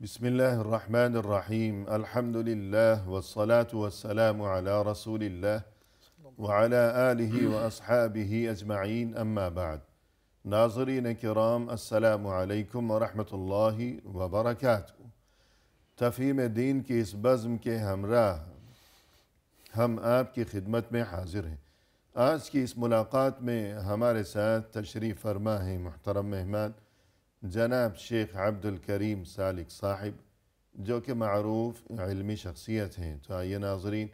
بسم الله الرحمن الرحيم الحمد لله والصلاة والسلام على رسول الله وعلى آله وأصحابه أجمعين أما بعد ناظرین کرام السلام علیکم ورحمۃ اللہ وبرکاتہ۔ تفہیم دین کی اس بزم کے ہمراہ ہم آپ کی خدمت میں حاضر ہیں۔ آج کی اس ملاقات میں ہمارے ساتھ تشریف فرما ہیں محترم مہمان جناب شیخ عبد الکریم سالک صاحب، جو کہ معروف علمی شخصیت ہیں۔ تو آئیے ناظرین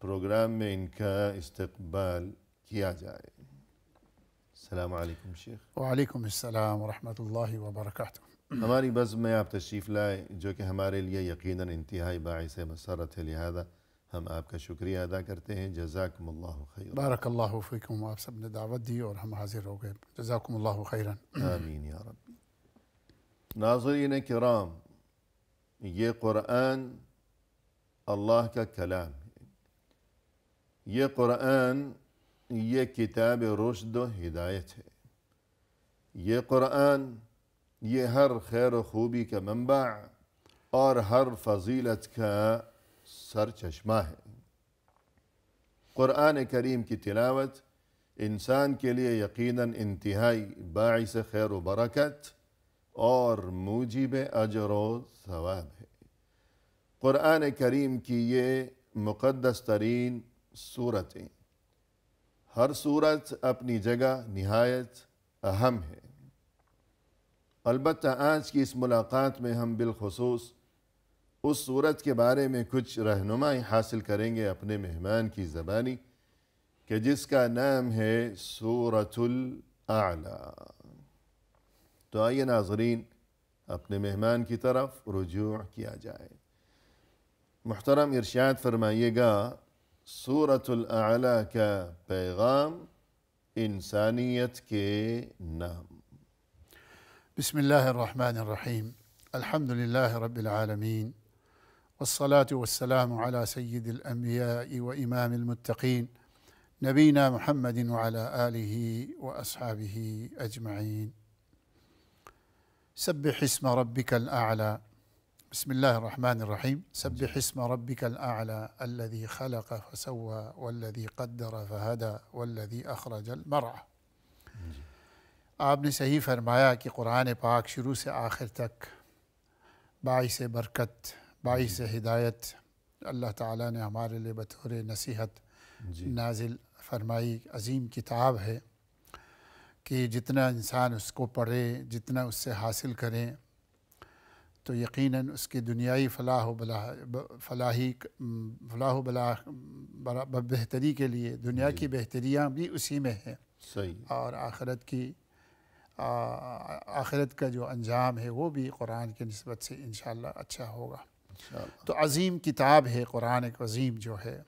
پروگرام میں ان کا استقبال کیا جائے۔ السلام علیکم شیخ۔ وعلیکم السلام ورحمۃ اللہ وبرکاتہ۔ ہماری بزم میں آپ تشریف لائے، جو کہ ہمارے لیے یقیناً انتہائی باعث مسرت ہے، لہذا ہم آپ کا شکریہ ادا کرتے ہیں۔ جزاکم اللہ خیر۔ بارک اللہ فیکم، آپ سب نے دعوت دی اور ہم حاضر ہو گئے، جزاکم اللہ خیرا۔ آمین یا رب۔ ناظرین کرام، یہ قرآن اللہ کا کلام ہے۔ یہ قرآن یہ کتاب رشد و ہدایت ہے۔ یہ قرآن یہ ہر خیر و خوبی کا منبع اور ہر فضیلت کا سرچشمہ ہے۔ قرآن کریم کی تلاوت انسان کے لیے یقیناً انتہائی باعث خیر و برکت اور موجب اجر و ثواب ہے۔ قرآن کریم کی یہ مقدس ترین سورتیں، ہر سورت اپنی جگہ نہایت اہم ہے۔ البتہ آج کی اس ملاقات میں ہم بالخصوص اس سورت کے بارے میں کچھ رہنمائی حاصل کریں گے اپنے مہمان کی زبانی، کہ جس کا نام ہے سورۃ الاعلیٰ۔ تو آئیے ناظرین اپنے مہمان کی طرف رجوع کیا جائے۔ محترم ارشاد فرمائیے گا، سورۃ الاعلیٰ کا پیغام انسانیت کے نام۔ بسم اللہ الرحمن الرحیم، الحمد للہ رب العالمین، والصلاة والسلام على سید الانبیاء و امام المتقین، نبینا محمد وعلى آلہ واصحابہ اجمعین۔ سبح اسم ربک الاعلی۔ بسم اللہ الرحمن الرحیم، سبح اسم ربک الاعلی الذی خلق فسوى والذی قدر فہدى والذی اخرج المرعى۔ آپ نے صحیح فرمایا کہ قرآن پاک شروع سے آخر تک باعث برکت، باعث ہدایت اللہ تعالیٰ نے ہمارے لیے بطور نصیحت نازل فرمائی عظیم کتاب ہے، کہ جتنا انسان اس کو پڑھے، جتنا اس سے حاصل کریں، تو یقیناً اس کی دنیائی فلاح و بہتری کے لیے دنیا کی بہتریاں بھی اسی میں ہیں، صحیح، اور آخرت کا جو انجام ہے وہ بھی قرآن کی نسبت سے انشاءاللہ اچھا ہوگا۔ تو عظیم کتاب ہے قرآن عظیم جو ہے۔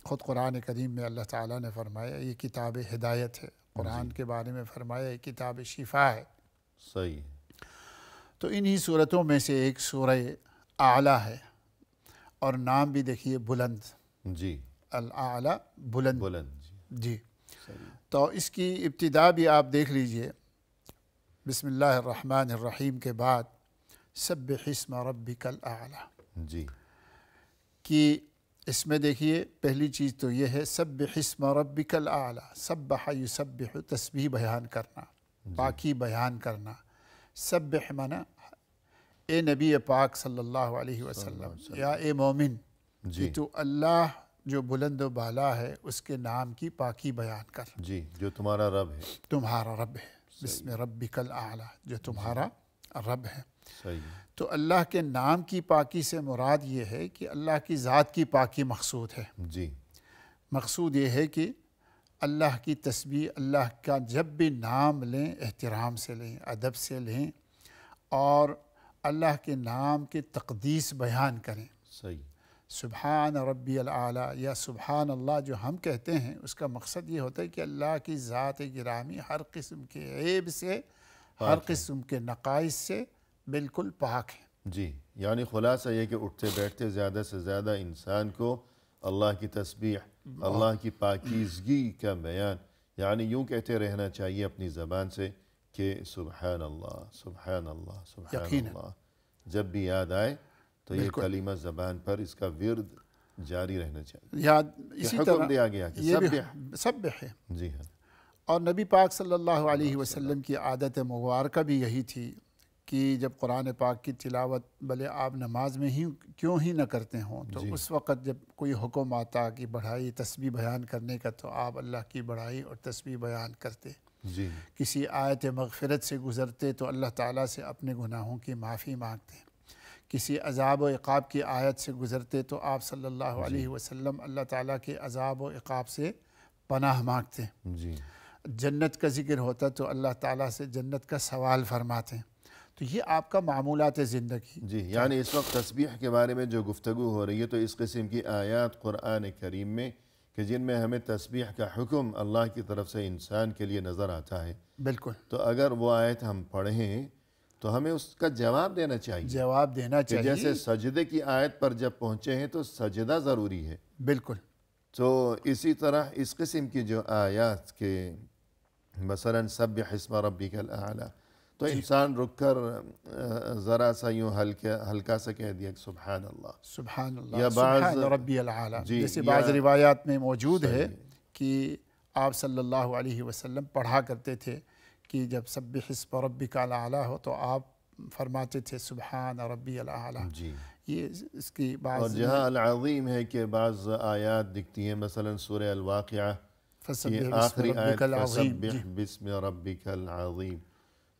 خود قرآن کریم میں اللہ تعالیٰ نے فرمایا یہ کتاب ہدایت ہے، قرآن کے بارے میں فرمایا یہ کتاب شفا ہے۔ صحیح۔ تو انہی صورتوں میں سے ایک سورہ اعلیٰ ہے، اور نام بھی دیکھیے بلند، جی، الاعلیٰ بلند۔ جی، جی، تو اس کی ابتدا بھی آپ دیکھ لیجئے، بسم اللہ الرحمن الرحیم کے بعد سبح اسم ربک الاعلیٰ، جی، کہ اس میں دیکھیے پہلی چیز تو یہ ہے سبح اسم ربک الاعلیٰ، سبح یسبح، تسبیح بیان کرنا، پاکی بیان کرنا۔ سبح منا اے نبی پاک صلی اللہ علیہ وسلم، یا اے مومن، کہ تو اللہ جو بلند و بالا ہے اس کے نام کی پاکی بیان کر، جی، جو تمہارا رب ہے، تمہارا رب ہے، بسم ربک الاعلیٰ، جو تمہارا رب ہے۔ صحیح، تو اللہ کے نام کی پاکی سے مراد یہ ہے کہ اللہ کی ذات کی پاکی مقصود ہے۔ جی، مقصود یہ ہے کہ اللہ کی تسبیح، اللہ کا جب بھی نام لیں احترام سے لیں، ادب سے لیں، اور اللہ کے نام کے تقدیس بیان کریں۔ صحیح، سبحان ربی الاعلیٰ یا سبحان اللہ جو ہم کہتے ہیں، اس کا مقصد یہ ہوتا ہے کہ اللہ کی ذات گرامی ہر قسم کے عیب سے، ہر قسم کے نقائص سے بالکل پاک ہے۔ جی، یعنی خلاصہ یہ کہ اٹھتے بیٹھتے زیادہ سے زیادہ انسان کو اللہ کی تسبیح، اللہ کی پاکیزگی کا بیان، یعنی یوں کہتے رہنا چاہیے اپنی زبان سے کہ سبحان اللہ، سبحان اللہ، سبحان اللہ۔ جب بھی یاد آئے تو یہ بالکل۔ کلمہ زبان پر اس کا ورد جاری رہنا چاہیے۔ یاد کہ اسی حکم طرح دیا گیا کہ یہ بھی سبح۔ سبح ہے، جی ہاں، اور نبی پاک صلی اللہ علیہ وسلم کی عادت مبارکہ بھی یہی تھی کہ جب قرآن پاک کی تلاوت بھلے آپ نماز میں ہی کیوں ہی نہ کرتے ہوں تو جی۔ اس وقت جب کوئی حکم آتا کہ بڑھائی تسبیح بیان کرنے کا تو آپ اللہ کی بڑھائی اور تسبیح بیان کرتے۔ جی کسی آیت مغفرت سے گزرتے تو اللہ تعالیٰ سے اپنے گناہوں کی معافی مانگتے۔ کسی عذاب و عقاب کی آیت سے گزرتے تو آپ صلی اللہ علیہ وسلم اللہ تعالیٰ کے عذاب و عقاب سے پناہ مانگتے۔ جی جنت کا ذکر ہوتا تو اللہ تعالیٰ سے جنت کا سوال فرماتے ہیں۔ تو یہ آپ کا معمولات زندگی۔ جی، یعنی اس وقت تسبیح کے بارے میں جو گفتگو ہو رہی ہے تو اس قسم کی آیات قرآن کریم میں کہ جن میں ہمیں تسبیح کا حکم اللہ کی طرف سے انسان کے لیے نظر آتا ہے، بالکل تو اگر وہ آیت ہم پڑھیں تو ہمیں اس کا جواب دینا چاہیے جواب دینا کہ چاہیے۔ جیسے سجدے کی آیت پر جب پہنچے ہیں تو سجدہ ضروری ہے، بالکل تو اسی طرح اس قسم کی جو آیات کے مثلا سبح اسم ربک الاعلی، تو انسان رک کر ذرا سا یوں ہلکا سا کہہ دیا کہ سبحان اللہ، سبحان اللہ، یا بعض سبحان ربی العالی، جی، جیسے یا بعض روایات میں موجود ہے صحیح۔ کہ آپ صلی اللہ علیہ وسلم پڑھا کرتے تھے کہ جب سبح اسم ربک الاعلی ہو تو آپ فرماتے تھے سبحان ربی العالی۔ جی، یہ اس کی اور بعض جہاں العظیم ہے کہ بعض آیات دکھتی ہیں، مثلا سورہ الواقعہ کی فسبح بسم آخری ربک آیت العظیم، فسبح بسم ربک العظیم،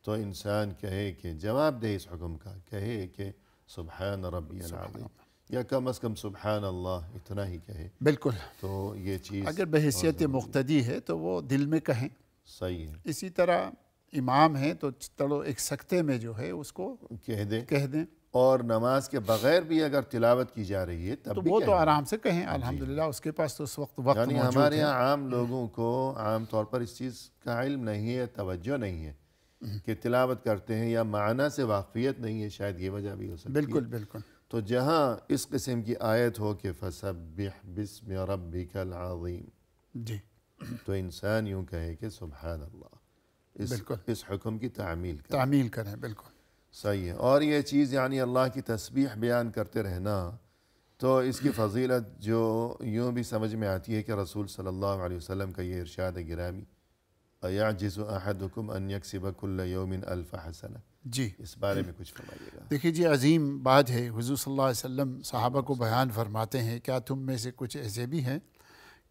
تو انسان کہے کہ جواب دے اس حکم کا، کہے کہ سبحان ربی العظیم، یا کم از کم سبحان اللہ اتنا ہی کہے، بالکل۔ تو یہ چیز اگر بحیثیت مقتدی ہے تو وہ دل میں کہیں۔ صحیح ہے، اسی طرح امام ہے تو چلو ایک سکتے میں جو ہے اس کو کہہ دے، کہہ دیں، اور نماز کے بغیر بھی اگر تلاوت کی جا رہی ہے تب تو بھی وہ کہیں تو آرام سے کہیں الحمدللہ، اس کے پاس تو اس وقت وقت یعنی موجود ہمارے ہے۔ یہاں عام لوگوں کو عام طور پر اس چیز کا علم نہیں ہے، توجہ نہیں ہے کہ تلاوت کرتے ہیں، یا معنی سے واقفیت نہیں ہے، شاید یہ وجہ بھی ہو سکتی ہے۔ بالکل بالکل تو جہاں اس قسم کی آیت ہو کہ فسبح بسم ربک العظیم، جی تو انسان یوں کہے کہ سبحان اللہ، بالکل، اس حکم کی تعمیل کرے۔ تعمیل کریں، بالکل صحیح ہے، اور یہ چیز یعنی اللہ کی تسبیح بیان کرتے رہنا، تو اس کی فضیلت جو یوں بھی سمجھ میں آتی ہے کہ رسول صلی اللہ علیہ وسلم کا یہ ارشاد گرامی اَيَعْجِزُ أَحَدُكُمْ أَن يَكْسِبَ كُلَّ يَوْمٍ أَلْفَ حَسَنَةٍ، جی۔ اس بارے میں کچھ فرمائیے گا۔ دیکھیے جی، عظیم بات ہے، حضور صلی اللہ علیہ وسلم صحابہ کو بیان فرماتے ہیں، کیا تم میں سے کچھ ایسے بھی ہیں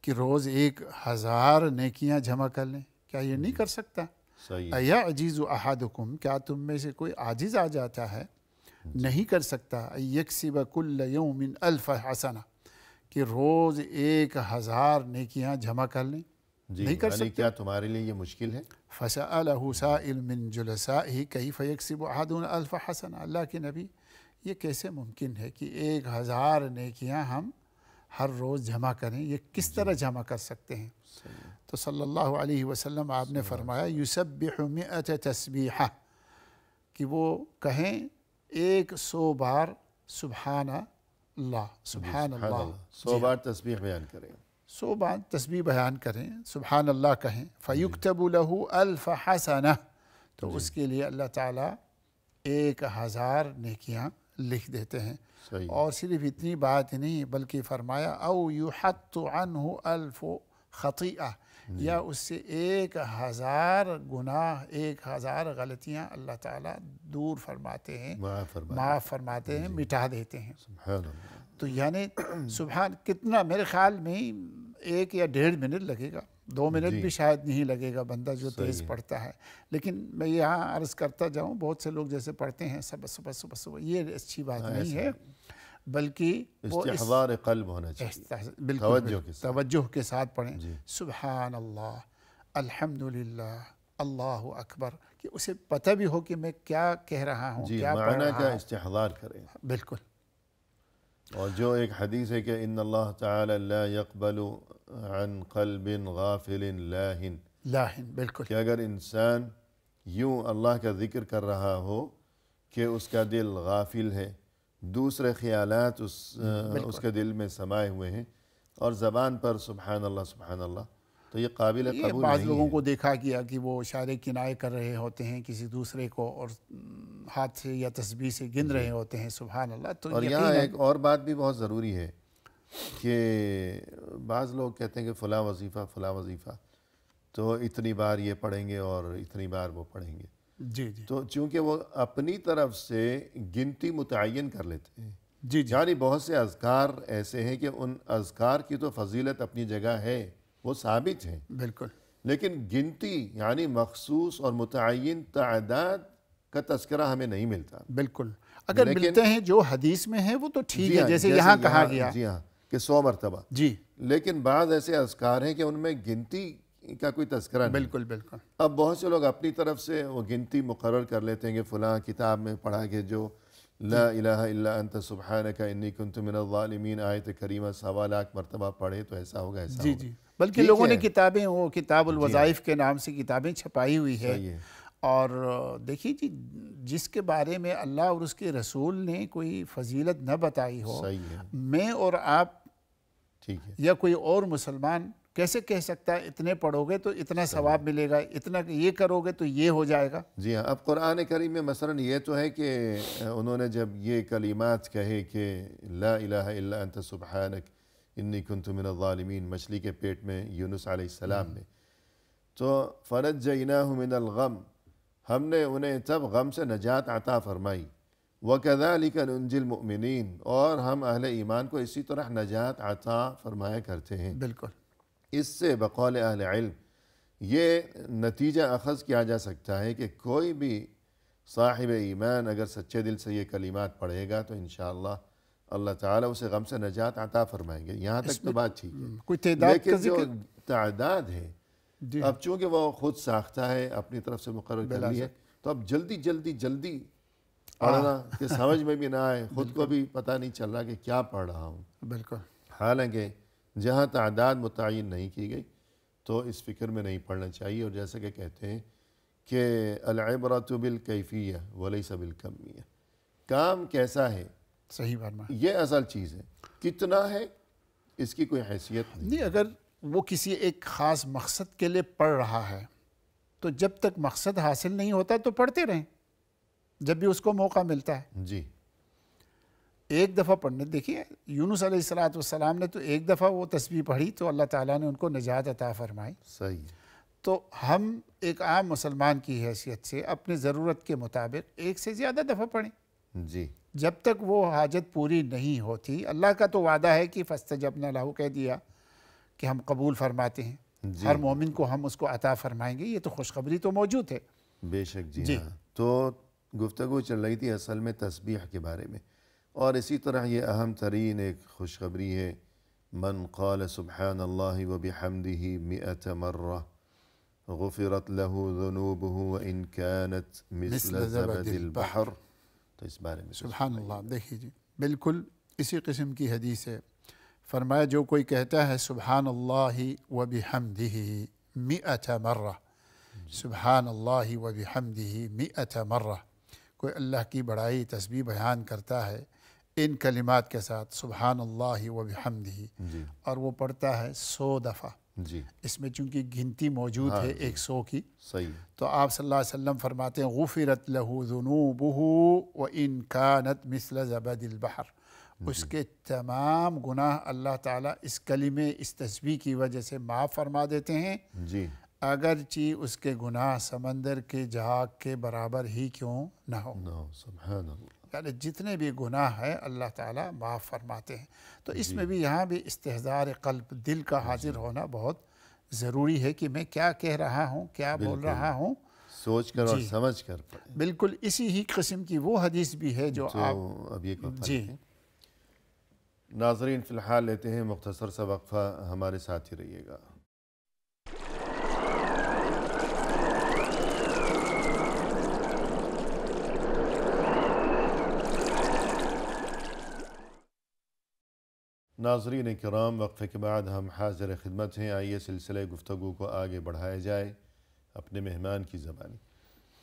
کہ روز 1000 نیکیاں جمع کر لیں؟ کیا یہ نہیں کر سکتا؟ صحیح، اَيَعْجِزُ أَحَدُكُمْ، کیا تم میں سے کوئی عاجز آ جاتا ہے، نہیں کر سکتا، أَن يَكْسِبَ كُلَّ يَوْمٍ أَلْفَ حَسَنَةٍ، کہ روز 1000 نیکیاں جمع کر لیں؟ جی، نہیں کر یعنی سکتے۔ کیا تمہارے لیے یہ مشکل ہے؟ فَسَأَلَهُ سَائِلٌ مِّن جُلَسَائِهِ كَيْفَ يَكْسِبُ أَحَدُنَا أَلْفَ حَسَنَةٍ، اللہ کے نبی یہ کیسے ممکن ہے کہ 1000 نیکیاں ہم ہر روز جمع کریں، یہ کس طرح جمع کر سکتے ہیں؟ تو صلی اللہ علیہ وسلم آپ نے فرمایا یسبح 100 تسبیحہ، کہ وہ کہیں 100 بار سبحان اللہ، سبحان اللہ، 100 بار تسبیح بیان کریں، 100 بار تسبیح بیان کریں، سبحان اللہ کہیں، فَيُكْتَبُ لَهُ أَلْفَ حَسَنَةٍ، تو اس کے لیے اللہ تعالیٰ 1000 نیکیاں لکھ دیتے ہیں۔ صحیح، اور صرف اتنی بات نہیں بلکہ فرمایا او یحط عنہ 1000 خطیئہ، یا اس سے 1000 گناہ، 1000 غلطیاں اللہ تعالیٰ دور فرماتے ہیں، معاف فرماتے ہیں، مٹا دیتے ہیں۔ سبحان اللہ، تو یعنی سبحان کتنا، میرے خیال میں 1 یا 1.5 منٹ لگے گا، 2 منٹ بھی شاید نہیں لگے گا بندہ جو تیز پڑھتا ہے۔ لیکن میں یہاں عرض کرتا جاؤں، بہت سے لوگ جیسے پڑھتے ہیں صبح صبح صبح صبح، یہ اچھی بات نہیں ہے، بلکہ وہ استحضار قلب ہونا چاہیے، بالکل توجہ کے ساتھ پڑھیں، سبحان اللہ، الحمدللہ، اللہ اکبر، کہ اسے پتہ بھی ہو کہ میں کیا کہہ رہا ہوں، کیا پڑھ معنی رہا کا ہوں۔ استحضار کریں۔ بالکل، اور جو ایک حدیث ہے کہ ان اللہ تعالی لا يقبل عن قلب غافل لاہن، لاہن، بالکل، کہ اگر انسان یوں اللہ کا ذکر کر رہا ہو کہ اس کا دل غافل ہے، دوسرے خیالات اس کے دل میں سمائے ہوئے ہیں، اور زبان پر سبحان اللہ سبحان اللہ، تو یہ قابل یہ قبول بعض نہیں لوگوں ہے۔ کو دیکھا گیا کہ وہ اشارے کنائے کر رہے ہوتے ہیں کسی دوسرے کو اور ہاتھ سے یا تسبیح سے گن رہے ہوتے ہیں، سبحان اللہ۔ تو اور یہاں یقیناً ایک اور بات بھی بہت ضروری ہے کہ بعض لوگ کہتے ہیں کہ فلاں وظیفہ تو اتنی بار یہ پڑھیں گے اور اتنی بار وہ پڑھیں گے، جی جی تو چونکہ وہ اپنی طرف سے گنتی متعین کر لیتے ہیں، جی جی یعنی بہت سے اذکار ایسے ہیں کہ ان اذکار کی تو فضیلت اپنی جگہ ہے، وہ ثابت ہیں، بالکل لیکن گنتی یعنی مخصوص اور متعین تعداد کا تذکرہ ہمیں نہیں ملتا۔ بالکل، اگر لیکن ملتے ہیں جو حدیث میں ہیں وہ تو ٹھیک جی ہے، ہاں، جیسے یہاں کہا گیا۔ جی ہاں کہ 100 مرتبہ، جی لیکن بعض ایسے اذکار ہیں کہ ان میں گنتی کا کوئی تذکرہ نہیں۔ بالکل بالکل اب بہت سے لوگ اپنی طرف سے وہ گنتی مقرر کر لیتے ہیں کہ فلاں کتاب میں پڑھا کہ جو لا الہ الا انت سبحانک انی کنت من الظالمین آیت کریمہ 1.25 لاکھ مرتبہ پڑھے تو ایسا ہوگا، ایسا جی ہوگا۔ جی، بلکہ ٹھیک لوگوں نے ہے، کتابیں، وہ کتاب جی ہاں، الوظائف کے نام سے کتابیں چھپائی ہوئی ہے، صحیح ہے، اور دیکھیے جی، جس کے بارے میں اللہ اور اس کے رسول نے کوئی فضیلت نہ بتائی ہو، صحیح ہے، میں اور آپ ٹھیک ہے، یا کوئی اور مسلمان کیسے کہہ سکتا ہے اتنے پڑھو گے تو اتنا ثواب ملے گا، اتنا یہ کرو گے تو یہ ہو جائے گا؟ جی ہاں۔ اب قرآن کریم میں مثلا یہ تو ہے کہ انہوں نے جب یہ کلمات کہے کہ لا الہ الا انت سبحانک انی کنت من الظالمین مچھلی کے پیٹ میں یونس علیہ السلام نے، تو فنجیناہ من الغم، ہم نے انہیں تب غم سے نجات عطا فرمائی، وَكَذَلِكَ نُنْجِي الْمُؤْمِنِينَ، اور ہم اہل ایمان کو اسی طرح نجات عطا فرمایا کرتے ہیں۔ بالکل اس سے بقول اہل علم یہ نتیجہ اخذ کیا جا سکتا ہے کہ کوئی بھی صاحب ایمان اگر سچے دل سے یہ کلمات پڑھے گا تو انشاءاللہ اللہ تعالیٰ اسے غم سے نجات عطا فرمائیں گے، یہاں تک تو بات ٹھیک ہے۔ کوئی تعداد کا لیکن جو ذکر؟ تعداد ہے، جی اب چونکہ وہ خود ساختہ ہے، اپنی طرف سے مقرر کر لی ہے، تو اب جلدی پڑھنا کہ سمجھ میں بھی نہ آئے، خود کو بھی پتہ نہیں چل رہا کہ کیا پڑھ رہا ہوں۔ بالکل حالانکہ جہاں تعداد متعین نہیں کی گئی تو اس فکر میں نہیں پڑھنا چاہیے، اور جیسا کہ کہتے ہیں کہ العبرۃ بالکیفیہ ولیس بالکمیہ، کام کیسا ہے صحیح بات میں یہ اصل چیز ہے، کتنا ہے اس کی کوئی حیثیت نہیں۔ نہیں، اگر وہ کسی ایک خاص مقصد کے لیے پڑھ رہا ہے تو جب تک مقصد حاصل نہیں ہوتا تو پڑھتے رہیں جب بھی اس کو موقع ملتا ہے۔ جی ایک دفعہ پڑھنے، دیکھیے یونس علیہ السلام نے تو ایک دفعہ وہ تسبیح پڑھی تو اللہ تعالیٰ نے ان کو نجات عطا فرمائی۔ صحیح ہے، تو ہم ایک عام مسلمان کی حیثیت سے اپنی ضرورت کے مطابق ایک سے زیادہ دفعہ پڑھیں، جی جب تک وہ حاجت پوری نہیں ہوتی۔ اللہ کا تو وعدہ ہے کہ فَاسْتَجَبْنَا لَهُ، کہہ دیا کہ ہم قبول فرماتے ہیں، جی ہر مومن کو ہم اس کو عطا فرمائیں گے، یہ تو خوشخبری تو موجود ہے۔ بے شک، جی جی ہاں۔ تو گفتگو چل رہی تھی اصل میں تسبیح کے بارے میں، اور اسی طرح یہ اہم ترین ایک خوشخبری ہے، من قال سبحان اللہ وبحمدہ 100 مرہ غفرت له ذنوبه وإن كانت مثل زبد البحر، تو اس بارے میں سبحان اللہ، دیکھیے جی، بالکل اسی قسم کی حدیث ہے۔ فرمایا جو کوئی کہتا ہے سبحان اللہ وبحمدہ 100 مرہ، سبحان اللہ وبحمدہ 100 مرہ، کوئی اللہ کی بڑائی تسبیح بیان کرتا ہے ان کلمات کے ساتھ سبحان اللہ وبحمدہ، جی اور وہ پڑھتا ہے 100 دفعہ، جی اس میں چونکہ گنتی موجود ہے 100 کی، صحیح، تو آپ صلی اللہ علیہ وسلم فرماتے ہیں غفرت لہ ذنوبہ وإن کانت مثل زبد البحر، اس کے تمام گناہ اللہ تعالیٰ اس کلمے، اس تسبیح کی وجہ سے معاف فرما دیتے ہیں، جی اگرچہ اس کے گناہ سمندر کے جھاگ کے برابر ہی کیوں نہ ہو۔ نو سبحان اللہ، یعنی جتنے بھی گناہ ہیں اللہ تعالیٰ معاف فرماتے ہیں۔ تو اس میں بھی یہاں بھی استحضار قلب، دل کا حاضر ہونا بہت ضروری ہے کہ میں کیا کہہ رہا ہوں، کیا بول رہا ہوں، سوچ کر اور سمجھ کر پڑھیں۔ بالکل اسی ہی قسم کی وہ حدیث بھی ہے جو آپ تو اب یہ وقفہ جی لیتے ہیں۔ ناظرین فی الحال لیتے ہیں مختصر سا وقفہ، ہمارے ساتھ ہی رہیے گا۔ ناظرین کرام، وقفے کے بعد ہم حاضر خدمت ہیں، آئیے سلسلے گفتگو کو آگے بڑھایا جائے اپنے مہمان کی زبانی۔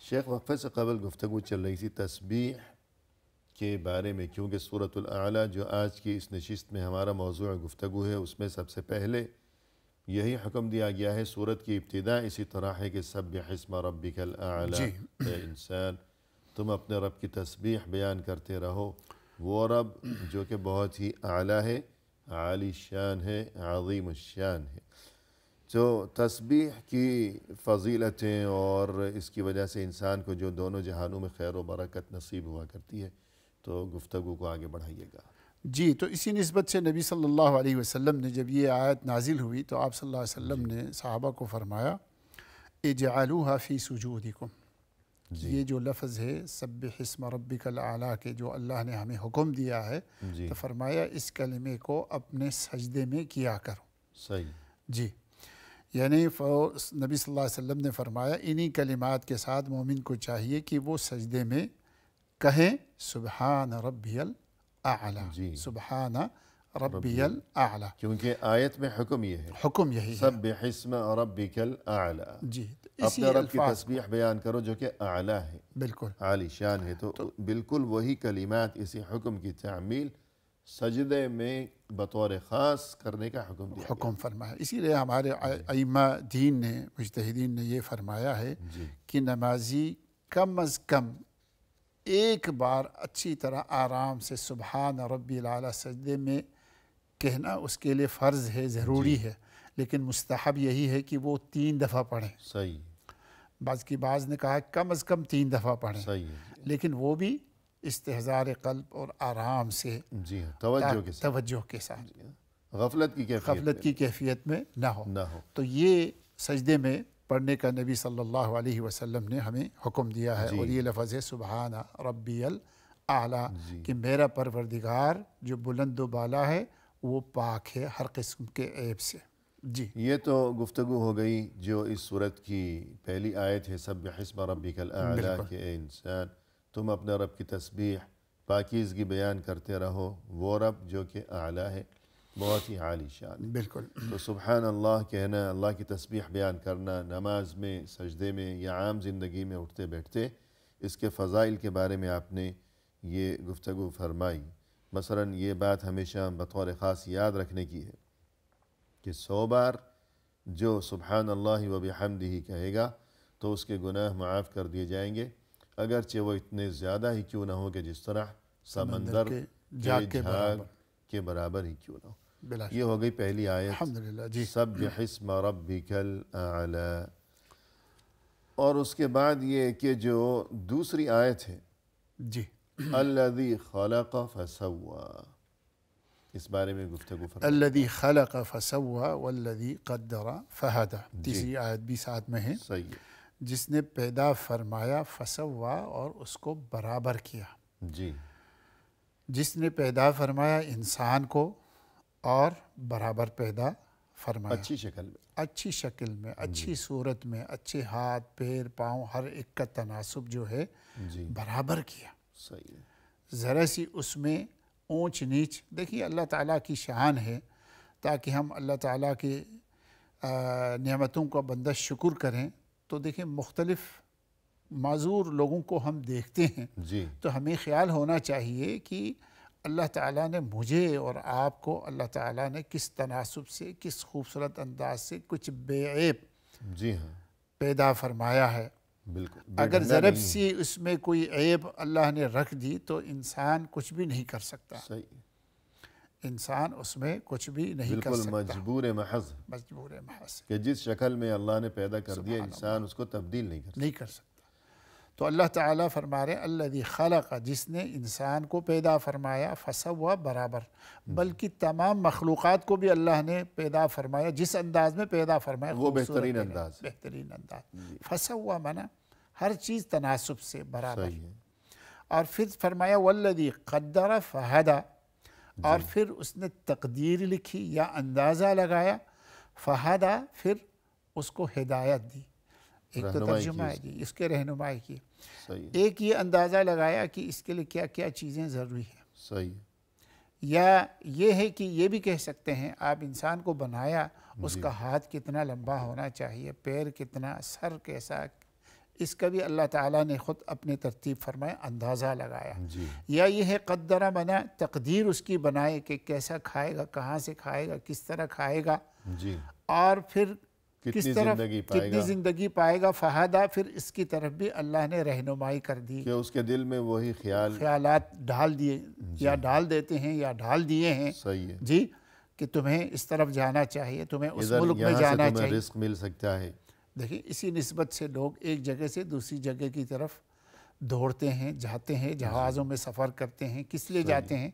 شیخ، وقفے سے قبل گفتگو چل رہی تھی تسبیح کے بارے میں، کیونکہ سورۃ الاعلیٰ جو آج کی اس نشست میں ہمارا موضوع گفتگو ہے، اس میں سب سے پہلے یہی حکم دیا گیا ہے. سورت کی ابتدا اسی طرح ہے کہ سبح اسم ربک الاعلی. جی اے انسان تم اپنے رب کی تسبیح بیان کرتے رہو، وہ رب جو کہ بہت ہی اعلیٰ ہے، عالی شان ہے، عظیم الشان ہے. جو تسبیح کی فضیلتیں اور اس کی وجہ سے انسان کو جو دونوں جہانوں میں خیر و برکت نصیب ہوا کرتی ہے، تو گفتگو کو آگے بڑھائیے گا. جی، تو اسی نسبت سے نبی صلی اللہ علیہ وسلم نے جب یہ آیت نازل ہوئی تو آپ صلی اللہ علیہ وسلم نے صحابہ کو فرمایا اجعلوها فی سجودکم. یہ جو لفظ ہے سبح اسم ربک الاعلی کے جو اللہ نے ہمیں حکم دیا ہے، جی تو فرمایا اس کلمے کو اپنے سجدے میں کیا کرو. صحیح. جی، یعنی نبی صلی اللہ علیہ وسلم نے فرمایا انہی کلمات کے ساتھ مومن کو چاہیے کہ وہ سجدے میں کہیں سبحان ربی الاعلی. جی. سبحان ربی الاعلی، کیونکہ آیت میں حکم یہ ہے حکم یہی ہے. سبح اسم ربک الاعلی. جی، اپنے رب کی تسبیح بیان کرو جو کہ اعلیٰ ہے، بالکل عالی شان ہے. تو بالکل وہی کلمات اسی حکم کی تعمیل سجدے میں بطور خاص کرنے کا حکم دیا حکم فرمایا. اسی لیے ہمارے ائمہ دین نے، مجتہدین نے یہ فرمایا ہے جی کہ نمازی کم از کم ایک بار اچھی طرح آرام سے سبحان ربی الاعلی سجدے میں کہنا اس کے لیے فرض ہے، ضروری ہے، لیکن مستحب یہی ہے کہ وہ 3 دفعہ پڑھیں. صحیح. بعض نے کہا کم از کم 3 دفعہ پڑھیں، صحیح ہے. لیکن وہ بھی استحضار قلب اور آرام سے، جی ہاں، توجہ کے ساتھ، توجہ کے ساتھ، غفلت کی کیفیت غفلت کی کیفیت میں نہ ہو. نہ ہو. تو یہ سجدے میں پڑھنے کا نبی صلی اللہ علیہ وسلم نے ہمیں حکم دیا ہے. اور یہ لفظ ہے سبحان ربی الاعلی، کہ میرا پروردگار جو بلند و بالا ہے وہ پاک ہے ہر قسم کے عیب سے. جی، یہ تو گفتگو ہو گئی جو اس صورت کی پہلی آیت ہے سبح اسم ربک الاعلی، کہ اے انسان تم اپنے رب کی تسبیح پاکیزگی بیان کرتے رہو، وہ رب جو کہ اعلیٰ ہے، بہت ہی عالی شان ہے. بالکل. تو سبحان اللہ کہنا، اللہ کی تسبیح بیان کرنا نماز میں، سجدے میں یا عام زندگی میں اٹھتے بیٹھتے، اس کے فضائل کے بارے میں آپ نے یہ گفتگو فرمائی. مثلا یہ بات ہمیشہ بطور خاص یاد رکھنے کی ہے کہ 100 بار جو سبحان اللہ و بحمدہ کہے گا تو اس کے گناہ معاف کر دیے جائیں گے، اگرچہ وہ اتنے زیادہ ہی کیوں نہ ہو کہ جس طرح سمندر کے جھاگ کے برابر ہی کیوں نہ ہو. یہ ہو گئی پہلی آیت الحمدللہ. جی، سبح اسم ربک الاعلی. اور اس کے بعد یہ کہ جو دوسری آیت ہے جی، الذی خلق فسوى، اس بارے میں گفتگو فرمائیں. الذی خلق فسوى والذی قدر فہدى، تیسری آیت بھی ساتھ میں ہے. صحیح ہے. جس نے پیدا فرمایا فسوى اور اس کو برابر کیا. جی، جس نے پیدا فرمایا انسان کو اور برابر پیدا فرمایا، اچھی شکل میں، اچھی شکل میں، اچھی صورت میں، اچھے ہاتھ پیر پاؤں ہر ایک کا تناسب جو ہے جی برابر کیا. صحیح ہے. ذرا سی اس میں اونچ نیچ، دیکھیے اللہ تعالیٰ کی شان ہے تاکہ ہم اللہ تعالیٰ کی نعمتوں کا بندہ شکر کریں. تو دیکھیں مختلف معذور لوگوں کو ہم دیکھتے ہیں جی تو ہمیں خیال ہونا چاہیے کہ اللہ تعالیٰ نے مجھے اور آپ کو اللہ تعالیٰ نے کس تناسب سے، کس خوبصورت انداز سے، کچھ بے عیب جی ہاں پیدا فرمایا ہے. بالکل. اگر ضرب سی اس میں کوئی عیب اللہ نے رکھ دی تو انسان کچھ بھی نہیں کر سکتا. صحیح. انسان اس میں کچھ بھی نہیں کر بالکل سکتا. مجبور محض، مجبور محض کہ جس شکل میں اللہ نے پیدا کر دیا انسان اس کو تبدیل نہیں کر سکتا. تو اللہ تعالیٰ فرما رہے الذی خلق، جس نے انسان کو پیدا فرمایا، فسوى برابر، بلکہ تمام مخلوقات کو بھی اللہ نے پیدا فرمایا جس انداز میں پیدا فرمایا، وہ بہترین انداز، بہترین انداز. فسوى مانا ہر چیز تناسب سے برابر. صحیح ہے. اور پھر فرمایا والذی قدر فہدى، اور پھر اس نے تقدیر لکھی یا اندازہ لگایا، فہدى پھر اس کو ہدایت دی. ایک تو ترجمہ ہے جی اس کے رہنمائی کی. ایک یہ اندازہ لگایا کہ اس کے لیے کیا کیا چیزیں ضروری ہیں. صحیح. یا یہ ہے کہ یہ بھی کہہ سکتے ہیں آپ انسان کو بنایا، اس کا ہاتھ کتنا لمبا ہونا چاہیے، پیر کتنا، سر کیسا، اس کا بھی اللہ تعالیٰ نے خود اپنے ترتیب فرمایا، اندازہ لگایا. جی یا یہ ہے قدرہ بنا، تقدیر اس کی بنائے کہ کیسا کھائے گا، کہاں سے کھائے گا، کس طرح کھائے گا، جی اور پھر کس طرح کتنی زندگی پائے گا. فہدا، پھر اس کی طرف بھی اللہ نے رہنمائی کر دی، کہ اس کے دل میں وہی خیالات ڈال دیے، یا ڈال دیتے ہیں یا ڈال دیے ہیں. صحیح ہے. جی، کہ تمہیں اس طرف جانا چاہیے، تمہیں اس ادھر ملک میں یہاں سے جانا تمہیں چاہیے. رزق مل سکتا ہے. دیکھیں اسی نسبت سے لوگ ایک جگہ سے دوسری جگہ کی طرف دوڑتے ہیں، جاتے ہیں، جہازوں میں سفر کرتے ہیں. کس لیے جاتے ہیں؟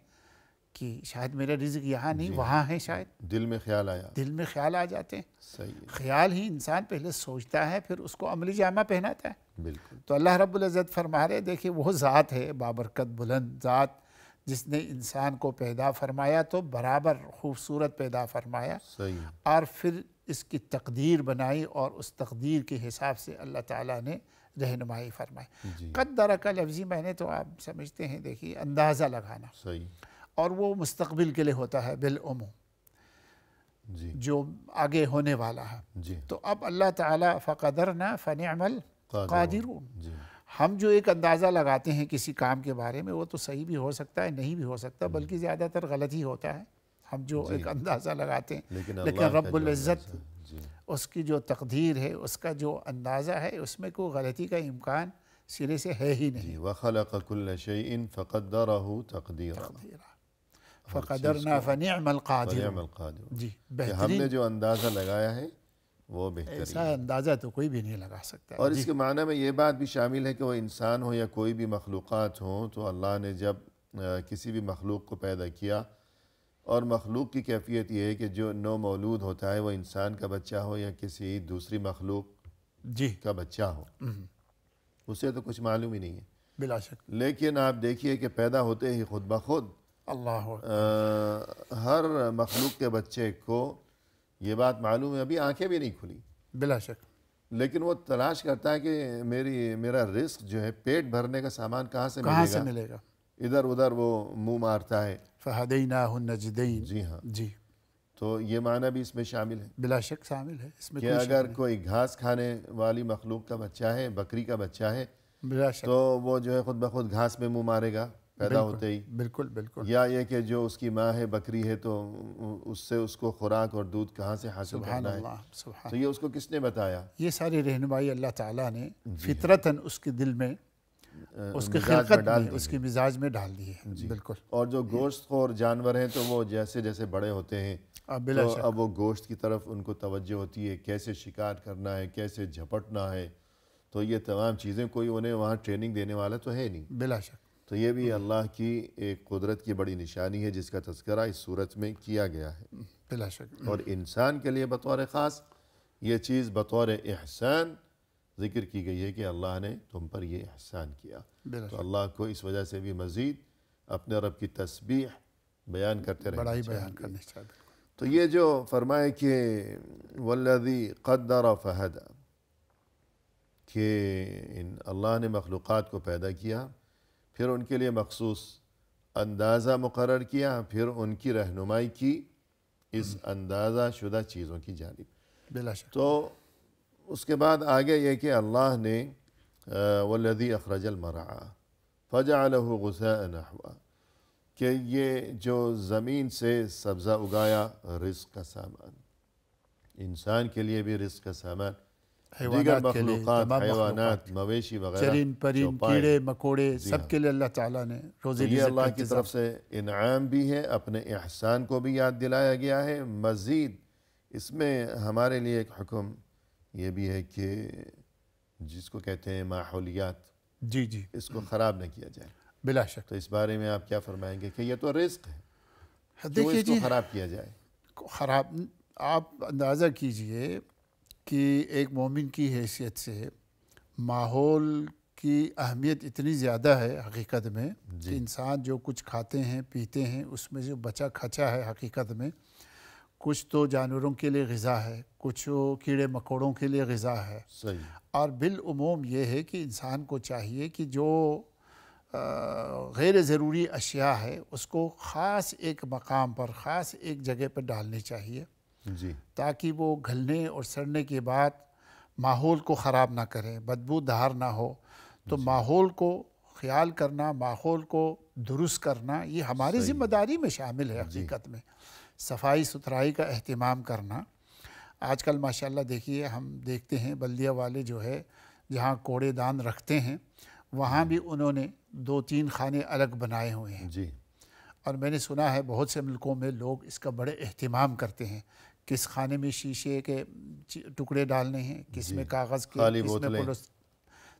کہ شاید میرا رزق یہاں نہیں وہاں ہے. شاید دل میں خیال آیا. دل میں خیال آ جاتے ہیں. صحیح ہے. خیال ہی انسان پہلے سوچتا ہے، پھر اس کو عملی جامہ پہناتا ہے. بالکل. تو اللہ رب العزت فرما رہے، دیکھیں وہ ذات ہے بابرکت بلند ذات، جس نے انسان کو پیدا فرمایا تو برابر خوبصورت پیدا فرمایا، صحیح. اور پھر اس کی تقدیر بنائی، اور اس تقدیر کے حساب سے اللہ تعالیٰ نے رہنمائی فرمائی. جی قدر کا لفظی معنی تو آپ سمجھتے ہیں، دیکھیے اندازہ لگانا، صحیح. اور وہ مستقبل کے لیے ہوتا ہے بالعموم، جی جو آگے ہونے والا ہے. جی تو اب اللہ تعالیٰ فقدرنا فنعم القادرون، جی ہم جو ایک اندازہ لگاتے ہیں کسی کام کے بارے میں، وہ تو صحیح بھی ہو سکتا ہے، نہیں بھی ہو سکتا، بلکہ زیادہ تر غلط ہی ہوتا ہے ہم جو ایک اندازہ لگاتے ہیں. لیکن رب العزت جی اس کی جو تقدیر ہے، اس کا جو اندازہ ہے، اس میں کوئی غلطی کا امکان سرے سے ہے ہی نہیں. وَخَلَقَ كُلَّ شَيْءٍ فَقَدَّرَهُ تَقْدِيرًا. فقدرنا فنعم القادر. فنعم القادر. جی، کہ ہم نے بہترین جو اندازہ لگایا ہے وہ بہترین. ایسا اندازہ تو کوئی بھی نہیں لگا سکتا. اور اس کے معنی میں یہ بات بھی شامل ہے کہ وہ انسان ہو یا کوئی بھی مخلوقات ہوں، تو اللہ نے جب کسی بھی مخلوق کو پیدا کیا، اور مخلوق کی کیفیت یہ ہے کہ جو نو مولود ہوتا ہے وہ انسان کا بچہ ہو یا کسی دوسری مخلوق جی کا بچہ ہو، اسے تو کچھ معلوم ہی نہیں ہے. بلا شک. لیکن آپ دیکھیے کہ پیدا ہوتے ہی خود بخود اللہ ہر مخلوق کے بچے کو یہ بات معلوم ہے، ابھی آنکھیں بھی نہیں کھلی، بلا شک، لیکن وہ تلاش کرتا ہے کہ میرا رزق جو ہے، پیٹ بھرنے کا سامان کہاں سے ملے گا. ادھر ادھر وہ منہ مارتا ہے. فہدیناہ النجدین. جی ہاں. جی، تو یہ معنی بھی اس میں شامل ہے بلا شک شامل ہے اس میں. کہ اگر کوئی گھاس کھانے والی مخلوق کا بچہ ہے، بکری کا بچہ ہے، بلا شک تو وہ جو ہے خود بخود گھاس میں منہ مارے گا پیدا ہوتے ہی. بالکل بالکل. یا یہ کہ جو اس کی ماں ہے، بکری ہے، تو اس سے اس کو خوراک اور دودھ کہاں سے حاصل سبحان کرنا ہے. اللہ سبحان. تو یہ اس کو کس نے بتایا؟ یہ ساری رہنمائی اللہ تعالیٰ نے فطرتاً اس کے دل میں، اس کے خلقت میں، اس کی مزاج میں ڈال دی ہے. بالکل. اور جو گوشت خور جانور ہیں، تو وہ جیسے جیسے بڑے ہوتے ہیں تو اب وہ گوشت کی طرف ان کو توجہ ہوتی ہے، کیسے شکار کرنا ہے، کیسے جھپٹنا ہے. تو یہ تمام چیزیں کوئی انہیں وہاں ٹریننگ دینے والا تو ہے نہیں. بلا شک. تو یہ بھی اللہ کی ایک قدرت کی بڑی نشانی ہے، جس کا تذکرہ اس صورت میں کیا گیا ہے. بلا شک. اور انسان کے لیے بطور خاص یہ چیز بطور احسان ذکر کی گئی ہے کہ اللہ نے تم پر یہ احسان کیا. تو اللہ کو اس وجہ سے بھی مزید اپنے رب کی تسبیح بیان کرتے رہنا بڑائی چاہیے. بیان کرنی چاہیے. تو یہ جو فرمائے کہ والذی قدر فہدی، کہ اللہ نے مخلوقات کو پیدا کیا، پھر ان کے لیے مخصوص اندازہ مقرر کیا، پھر ان کی رہنمائی کی اس اندازہ شدہ چیزوں کی جانب. بلا شک. تو اس کے بعد آگے یہ کہ اللہ نے والذی اخرج المرعى فجعله غثاء نحوا، کہ یہ جو زمین سے سبزہ اگایا، رزق کا سامان، انسان کے لیے بھی رزق کا سامان، دیگر مخلوقات، حیوانات، مویشی وغیرہ، چرین پرین، کیڑے مکوڑے، سب کے لیے اللہ تعالیٰ نے روزی یہ اللہ کی طرف سے انعام بھی ہے، اپنے احسان کو بھی یاد دلایا گیا ہے. مزید اس میں ہمارے لیے ایک حکم یہ بھی ہے کہ جس کو کہتے ہیں ماحولیات، جی جی، اس کو خراب نہ کیا جائے. بلا شک. تو اس بارے میں آپ کیا فرمائیں گے کہ یہ تو رزق ہے، دیکھیے اس کو خراب کیا جائے؟ خراب، آپ اندازہ کیجئے کہ ایک مومن کی حیثیت سے ماحول کی اہمیت اتنی زیادہ ہے حقیقت میں کہ انسان جو کچھ کھاتے ہیں پیتے ہیں، اس میں جو بچا کھچا ہے حقیقت میں، کچھ تو جانوروں کے لیے غذا ہے، کچھ کیڑے مکوڑوں کے لیے غذا ہے. صحیح. اور بالعموم یہ ہے کہ انسان کو چاہیے کہ جو غیر ضروری اشیاء ہے اس کو خاص ایک مقام پر، خاص ایک جگہ پر ڈالنی چاہیے، جی، تاکہ وہ گھلنے اور سڑنے کے بعد ماحول کو خراب نہ کریں، بدبو دار نہ ہو، تو ماحول کو خیال کرنا، ماحول کو درست کرنا یہ ہماری ذمہ داری میں شامل ہے حقیقت میں۔ صفائی ستھرائی کا اہتمام کرنا، آج کل ماشاءاللہ دیکھیے ہم دیکھتے ہیں بلدیہ والے جو ہے جہاں کوڑے دان رکھتے ہیں وہاں بھی انہوں نے 2-3 خانے الگ بنائے ہوئے ہیں، جی، اور میں نے سنا ہے بہت سے ملکوں میں لوگ اس کا بڑے اہتمام کرتے ہیں، کس خانے میں شیشے کے ٹکڑے ڈالنے ہیں، کس میں کاغذ کے، خالی کس میں بوتلیں۔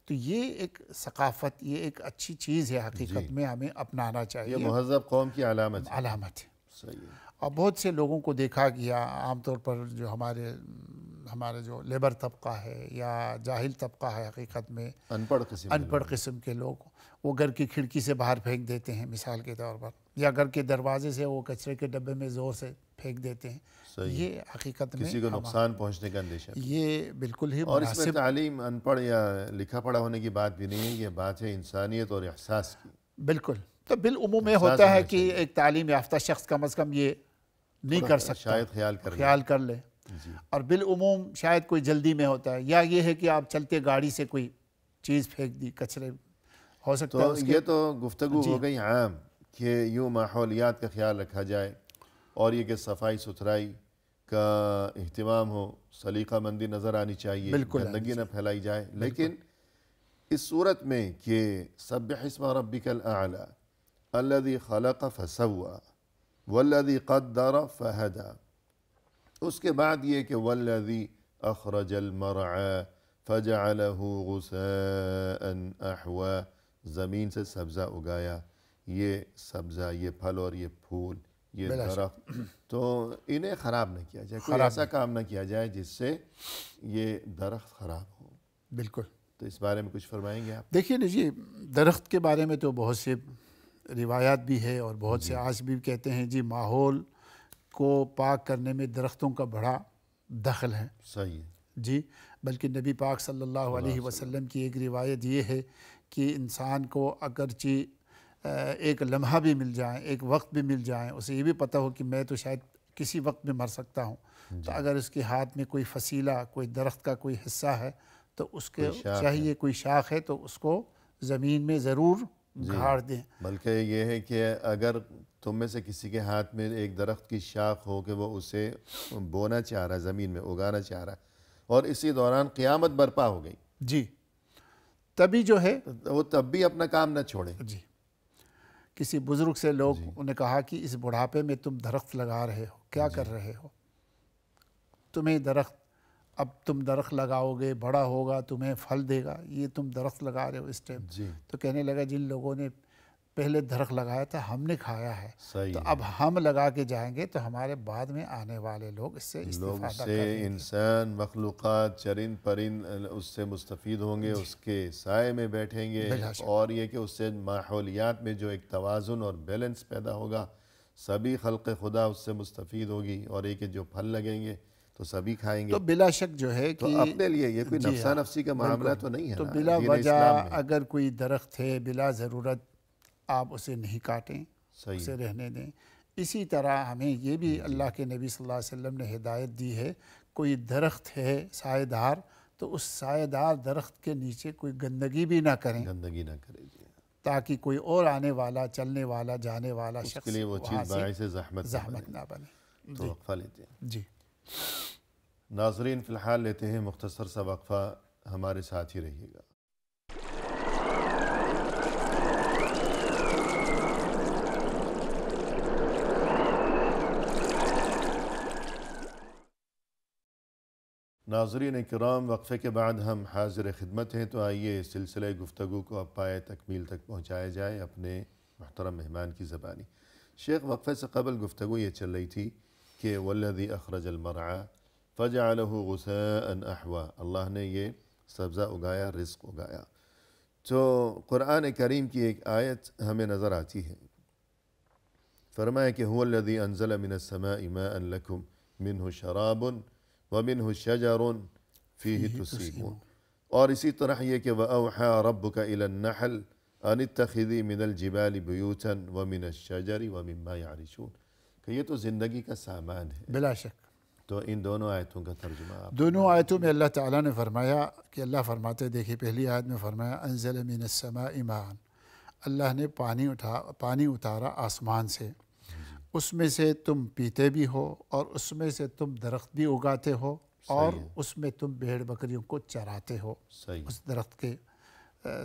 تو یہ ایک ثقافت، یہ ایک اچھی چیز ہے حقیقت میں، ہمیں اپنانا یہ چاہیے، مہذب قوم کی علامت ہے۔ علامت ہے۔ صحیح ہے۔ اور بہت سے لوگوں کو دیکھا گیا، عام طور پر جو ہمارے جو لیبر طبقہ ہے یا جاہل طبقہ ہے حقیقت میں، ان پڑھ قسم کے لوگ، وہ گھر کی کھڑکی سے باہر پھینک دیتے ہیں مثال کے طور پر، یا گھر کے دروازے سے وہ کچرے کے ڈبے میں زور سے پھینک دیتے ہیں۔ یہ حقیقت میں کسی کو نقصان پہنچنے کا اندیشہ، یہ بالکل ہی اور اس میں مناسب، تعلیم ان پڑھ یا لکھا پڑھا ہونے کی بات بھی نہیں ہے، یہ بات ہے انسانیت اور احساس کی۔ بالکل۔ تو بالعموم میں ہوتا ہے کہ ایک تعلیم یافتہ شخص کم از کم یہ نہیں کر سکتا، شاید خیال کر لے، اور بالعموم شاید کوئی جلدی میں ہوتا ہے، یا یہ ہے کہ آپ چلتے گاڑی سے کوئی چیز پھینک دی، کچرے ہو سکتا ہے تو اس یہ تو گفتگو ہو گئی عام کہ یوں ماحولیات کا خیال رکھا جائے، اور یہ کہ صفائی ستھرائی کا اہتمام ہو، سلیقہ مندی نظر آنی چاہیے، گندگی نہ پھیلائی جائے، لیکن اس صورت میں کہ سبح اسم ربک الاعلی الذی خلق فسوى والذی قدر فہدى، اس کے بعد یہ کہ والذی اخرج المرعى فجعلہ غثاء احوى، زمین سے سبزہ اگایا، یہ سبزہ، یہ پھل اور یہ پھول، یہ درخت، تو انہیں خراب نہ کیا جائے، کوئی ایسا کام نہ کیا جائے جس سے یہ درخت خراب ہو۔ بالکل۔ تو اس بارے میں کچھ فرمائیں گے آپ؟ دیکھیے نا جی، درخت کے بارے میں تو بہت سے روایات بھی ہے، اور بہت سے آج بھی کہتے ہیں جی ماحول کو پاک کرنے میں درختوں کا بڑا دخل ہے۔ صحیح ہے جی، بلکہ نبی پاک صلی اللہ علیہ وسلم کی ایک روایت یہ ہے کہ انسان کو اگرچہ ایک لمحہ بھی مل جائے، ایک وقت بھی مل جائے، اسے یہ بھی پتہ ہو کہ میں تو شاید کسی وقت میں مر سکتا ہوں، تو اگر اس کے ہاتھ میں کوئی فصیلہ، کوئی درخت کا کوئی حصہ ہے تو اس کے چاہیے، کوئی شاخ ہے تو اس کو زمین میں ضرور گھاڑ دیں۔ بلکہ یہ ہے کہ اگر تم میں سے کسی کے ہاتھ میں ایک درخت کی شاخ ہو کہ وہ اسے بونا چاہ رہا ہے، زمین میں اگانا چاہ رہا ہے، اور اسی دوران قیامت برپا ہو گئی، جی، تبھی جو ہے وہ تب بھی اپنا کام نہ چھوڑیں۔ جی، کسی بزرگ سے لوگ انہیں کہا کہ اس بڑھاپے میں تم درخت لگا رہے ہو، کیا کر رہے ہو؟ تمہیں درخت، اب تم درخت لگاؤ گے، بڑا ہوگا، تمہیں پھل دے گا، یہ تم درخت لگا رہے ہو اس ٹائم۔ تو کہنے لگا جن لوگوں نے پہلے درخت لگایا تھا ہم نے کھایا ہے، تو اب ہم لگا کے جائیں گے تو ہمارے بعد میں آنے والے لوگ اس سے استفادہ کریں گے، انسان، مخلوقات، چرند پرند اس سے مستفید ہوں گے، اس کے سائے میں بیٹھیں گے، اور یہ کہ اس سے ماحولیات میں جو ایک توازن اور بیلنس پیدا ہوگا، سبھی خلق خدا اس سے مستفید ہوگی، اور یہ کہ جو پھل لگیں گے تو سبھی کھائیں گے۔ تو بلا شک جو ہے کہ اپنے لیے یہ کوئی نفسا نفسی کا معاملہ تو نہیں ہے، تو بلا وجہ اگر کوئی درخت ہے بلا ضرورت آپ اسے نہیں کاٹیں، اسے رہنے دیں۔ اسی طرح ہمیں یہ بھی اللہ کے نبی صلی اللہ علیہ وسلم نے ہدایت دی ہے، کوئی درخت ہے سائے دار تو اس سائے دار درخت کے نیچے کوئی گندگی بھی نہ کریں، تاکہ کوئی اور آنے والا، چلنے والا، جانے والا شخص کے لیے وہ چیز باعث زحمت نہ بنے۔ تو وقفہ لیتے ہیں جی ناظرین، فی الحال لیتے ہیں مختصر سا وقفہ، ہمارے ساتھ ہی رہیے گا۔ ناظرین کرام، وقفے کے بعد ہم حاضر خدمت ہیں، تو آئیے سلسلہ گفتگو کو اب پائے تکمیل تک پہنچایا جائے اپنے محترم مہمان کی زبانی۔ شیخ، وقفے سے قبل گفتگو یہ چل رہی تھی کہ والذی اخرج المرعى فجعلہ غثاء احوى، اللہ نے یہ سبزہ اگایا، رزق اگایا۔ تو قرآن کریم کی ایک آیت ہمیں نظر آتی ہے، فرمایا کہ هو الذی انزل من السماء ماء لکم منہ شراب ومنہ شجر فیہ تسیمون، اور اسی طرح یہ کہ وَأَوْحَى رَبُّكَ إِلَى النَّحْلِ أَنِ اتَّخِذِي مِنَ الْجِبَالِ بُيُوتًا وَمِنَ الشَّجَرِ وَمِمَّا يَعْرِشُونَ، کہ یہ تو زندگی کا سامان ہے، بلا شک۔ تو ان دونوں آیتوں کا ترجمہ آپ دونوں آیتوں میں اللہ تعالیٰ نے فرمایا کہ اللہ فرماتے دیکھیے پہلی آیت میں فرمایا انزل من السماء ماء، اللہ نے پانی اتارا آسمان سے، اس میں سے تم پیتے بھی ہو اور اس میں سے تم درخت بھی اگاتے ہو اور اس میں تم بھیڑ بکریوں کو چراتے ہو، صحیح، اس درخت کے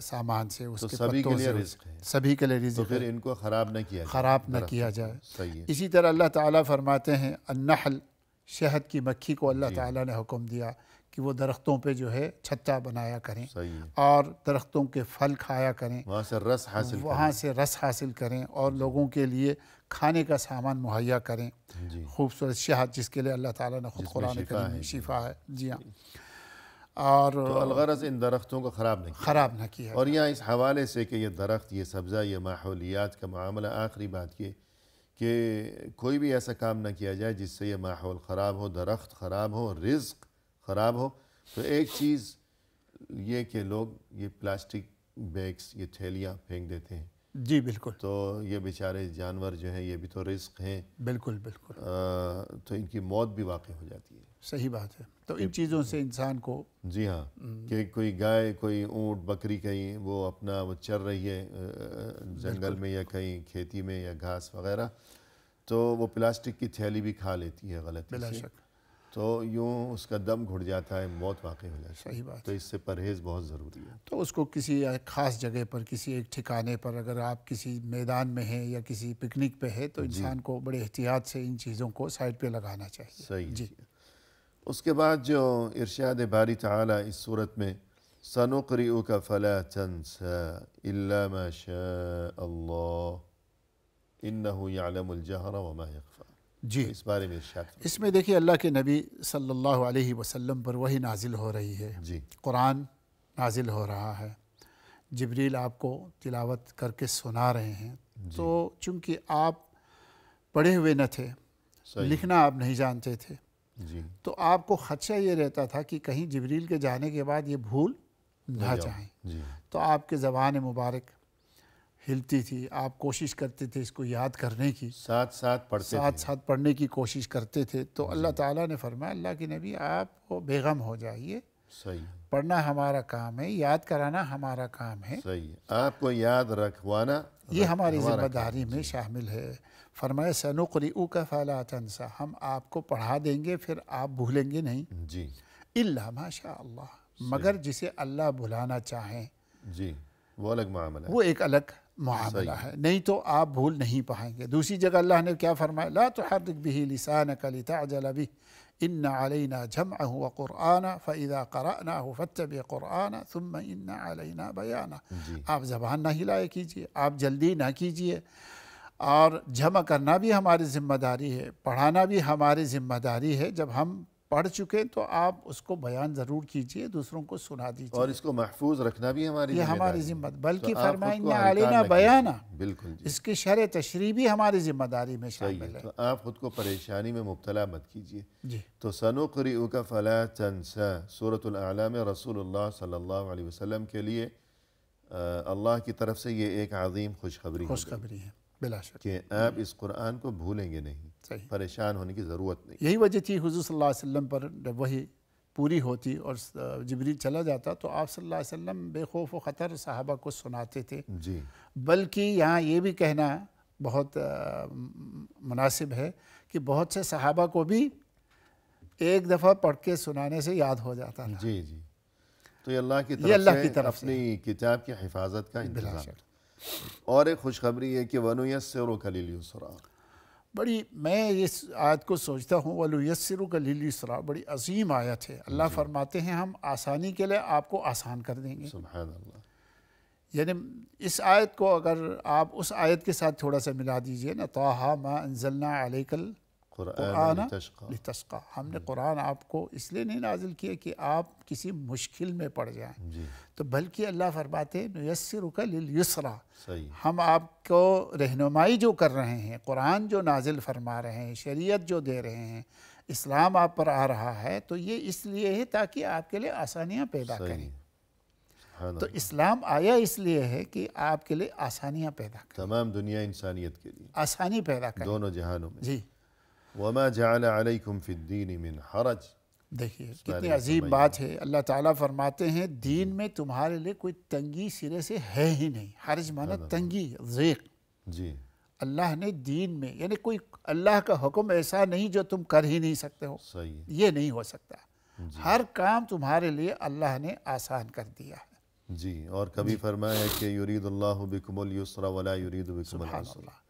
سامان سے، اس تو کے سبھی کے پتوں لیے سے، رزق ہے، سبھی کے لیے تو رزق پھر ہے، ان کو خراب نہ کیا جائے، خراب نہ درخت کیا کو۔ جائے۔ صحیح ہے، اسی طرح اللہ تعالیٰ فرماتے ہیں النحل، شہد کی مکھی کو اللہ تعالیٰ نے حکم دیا کہ وہ درختوں پہ جو ہے چھتا بنایا کریں صحیح ہے، اور درختوں کے پھل کھایا کریں، وہاں سے رس حاصل وہاں سے رس حاصل کریں اور لوگوں کے لیے کھانے کا سامان مہیا کریں، کریں۔ جی، خوبصورت شہد جس کے لیے اللہ تعالیٰ نے خود جس میں قرآن شفا کریم ہے، میں جی۔ شفا ہے، جی ہاں، اور تو الغرض ان درختوں کو خراب نہ کیا، خراب نہ کیا اور یہاں اس حوالے سے کہ یہ درخت، یہ سبزہ، یہ ماحولیات کا معاملہ، آخری بات یہ کہ کوئی بھی ایسا کام نہ کیا جائے جس سے یہ ماحول خراب ہو، درخت خراب ہو، رزق خراب ہو۔ تو ایک چیز یہ کہ لوگ یہ پلاسٹک بیگز، یہ تھیلیاں پھینک دیتے ہیں، جی بالکل تو یہ بیچارے جانور جو ہیں یہ بھی تو رزق ہیں، بالکل بالکل تو ان کی موت بھی واقع ہو جاتی ہے۔ صحیح بات ہے۔ تو ان چیزوں سے انسان کو جی ہاں، کہ کوئی گائے، کوئی اونٹ، بکری کہیں وہ اپنا وہ چر رہی ہے جنگل میں یا کہیں کھیتی میں یا گھاس وغیرہ، تو وہ پلاسٹک کی تھیلی بھی کھا لیتی ہے غلطی بلا سے، شک تو یوں اس کا دم گھٹ جاتا ہے، موت واقع ہو جاتی ہے۔ صحیح بات تو اس سے پرہیز بہت ضروری ہے۔ تو اس کو کسی ایک خاص جگہ پر، کسی ایک ٹھکانے پر، اگر آپ کسی میدان میں ہیں یا کسی پکنک پہ ہے تو انسان کو بڑے احتیاط سے ان چیزوں کو سائڈ پہ لگانا چاہیے۔ صحیح جی، ہے۔ اس کے بعد جو ارشاد باری تعالیٰ اس صورت میں سَنُقْرِئُكَ فَلَا تَنْسَى إِلَّا مَا شَاءَ اللَّهُ إِنَّهُ يَعْلَمُ الْجَهْرَ وَمَا يَخْفَى، جی، تو اس بارے میں ارشاد فرمائیں۔ اس میں دیکھیے اللہ کے نبی صلی اللہ علیہ وسلم پر وحی نازل ہو رہی ہے، جی، قرآن نازل ہو رہا ہے، جبریل آپ کو تلاوت کر کے سنا رہے ہیں، تو چونکہ آپ پڑھے ہوئے نہ تھے، صحیح، لکھنا آپ نہیں جانتے تھے، جی، تو آپ کو خدشہ یہ رہتا تھا کہ کہیں جبریل کے جانے کے بعد یہ بھول نہ جائیں، جی، تو آپ کے زبان مبارک ہلتی تھی، آپ کوشش کرتے تھے اس کو یاد کرنے کی، ساتھ ساتھ پڑھتے ساتھ تھے۔ ساتھ پڑھنے کی کوشش کرتے تھے، تو اللہ تعالیٰ نے فرمایا اللہ کے نبی آپ کو بے غم ہو جائیے، صحیح، پڑھنا ہمارا کام ہے، یاد کرانا ہمارا کام ہے، صحیح ہے، آپ کو یاد رکھوانا یہ ہماری ذمہ ہمارا داری میں شامل ہے۔ فرمایا سنقرئک فلا تنسى، ہم آپ کو پڑھا دیں گے پھر آپ بھولیں گے نہیں، جی، الا ما شاء اللہ، مگر جسے اللہ بھلانا چاہیں جی، وہ الگ معاملہ ہے۔ وہ ایک الگ معاملہ ہے، نہیں تو آپ بھول نہیں پائیں گے۔ دوسری جگہ اللہ نے کیا فرمایا لا تحرک به لسانك لتعجل به ان علینا جمعه وقرآنه فاذا قرأناه فاتبع قرآنه ثم ان علینا بیانه، جی، آپ زبان نہ ہلائے کیجیے، آپ جلدی نہ کیجیے، اور جمع کرنا بھی ہماری ذمہ داری ہے، پڑھانا بھی ہماری ذمہ داری ہے۔ جب ہم پڑھ چکے تو آپ اس کو بیان ضرور کیجیے، دوسروں کو سنا دیجیے، اور اس کو محفوظ رکھنا بھی ہماری یہ ذمہ ہماری داری ہے۔ ذمہ، بلکہ تو آپ خود فرمائیں کو ان ہلکا علینا نہ کیجیے۔ بیانہ، بالکل جی، اس کی شرح تشریح بھی ہماری ذمہ داری میں صحیح ہے، شامل ہے۔ تو آپ خود کو پریشانی میں مبتلا مت کیجیے۔ جی، تو سنقرئک فلا تنسى سورۃ الاعلی میں رسول اللہ صلی اللہ علیہ وسلم کے لیے اللہ کی طرف سے یہ ایک عظیم خوشخبری ہو گئی خوشخبری ہے بلا شک، کہ آپ اس قرآن کو بھولیں گے نہیں، صحیح۔ پریشان ہونے کی ضرورت نہیں۔ یہی وجہ تھی حضور صلی اللہ علیہ وسلم پر جب وہی پوری ہوتی اور جبریل چلا جاتا تو آپ صلی اللہ علیہ وسلم بے خوف و خطر صحابہ کو سناتے تھے، جی، بلکہ یہاں یہ بھی کہنا بہت مناسب ہے کہ بہت سے صحابہ کو بھی ایک دفعہ پڑھ کے سنانے سے یاد ہو جاتا تھا، جی، جی، تو یہ اللہ کی یہ اللہ کی طرف طرف سے اپنی کتاب کی حفاظت کا بلا انتظام۔ شک۔ اور ایک خوشخبری ہے کہ وَنُيَسِّرُكَ لِلْيُسْرَىٰ، بڑی میں اس آیت کو سوچتا ہوں وَلُيَسِّرُكَ لِلْيُسْرَىٰ، بڑی عظیم آیت ہے۔ اللہ فرماتے ہیں ہم آسانی کے لیے آپ کو آسان کر دیں گے، سبحان اللہ، یعنی اس آیت کو اگر آپ اس آیت کے ساتھ تھوڑا سا ملا دیجئے نا، طٰہٰ مَا أَنزَلْنَا عَلَيْكَ قرآن لتشقى، لتشقى، ہم نے قرآن آپ کو اس لیے نہیں نازل کیا کہ آپ کسی مشکل میں پڑ جائیں، جی، تو بلکہ اللہ فرماتے ہیں نُيَسِّرُكَ لِلْيُسْرَىٰ، صحیح، ہم آپ کو رہنمائی جو کر رہے ہیں، قرآن جو نازل فرما رہے ہیں، شریعت جو دے رہے ہیں، اسلام آپ پر آ رہا ہے، تو یہ اس لیے ہے تاکہ آپ کے لیے آسانیاں پیدا کریں۔ صحیح، سبحان تو اللہ، اسلام آیا اس لیے ہے کہ آپ کے لیے آسانیاں پیدا کریں، تمام دنیا انسانیت کے لیے، آسانی پیدا کریں، دونوں جہانوں میں۔ جی۔ وما جعل علیکم فی الدین من حرج. دیکھیے کتنی عظیم بات ہے. اللہ تعالیٰ فرماتے ہیں دین میں تمہارے لیے کوئی تنگی سرے سے ہے ہی نہیں. حرج مانا تنگی، ضیق. جی اللہ نے دین میں یعنی کوئی اللہ کا حکم ایسا نہیں جو تم کر ہی نہیں سکتے ہو. صحیح. یہ نہیں ہو سکتا. ہر کام تمہارے لیے اللہ نے آسان کر دیا ہے. جی. اور کبھی فرمایا ہے کہ یرید اللہ بکم الیسر ولا یرید بکم سبحان العسر. اللہ.